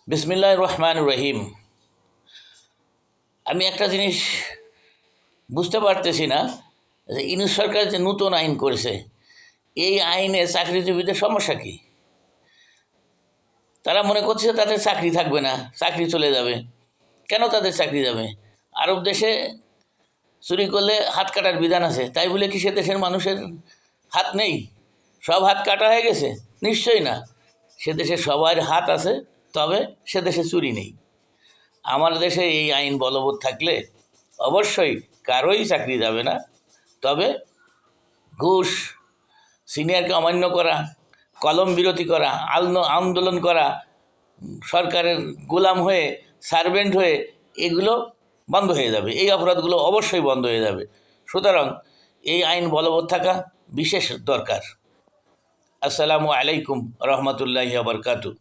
বিসমিল্লাহির রহমানির রহিম। আমি একটা জিনিস বুঝতে পারতেছি না যে ইউনূস সরকার যে নতুন আইন করেছে, এই আইনে চাকরিজীবীদের সমস্যা কী? তারা মনে করছে তাদের চাকরি থাকবে না, চাকরি চলে যাবে। কেন তাদের চাকরি যাবে? আরব দেশে চুরি করলে হাত কাটার বিধান আছে, তাই বলে কি সে দেশের মানুষের হাত নেই? সব হাত কাটা হয়ে গেছে? নিশ্চয়ই না। সে দেশে সবার হাত আছে, তবে সে দেশে চুরি নেই। আমার দেশে এই আইন বলবৎ থাকলে অবশ্যই কারোই চাকরি যাবে না। তবে ঘুষ, সিনিয়রকে অমান্য করা, কলম বিরতি করা, আন্দোলন করা, সরকারের গোলাম হয়ে, সার্ভেন্ট হয়ে, এগুলো বন্ধ হয়ে যাবে। এই অপরাধগুলো অবশ্যই বন্ধ হয়ে যাবে। সুতরাং এই আইন বলবৎ থাকা বিশেষ দরকার। আসসালামু আলাইকুম রহমতুল্লাহি ওয়া বারাকাতুহু।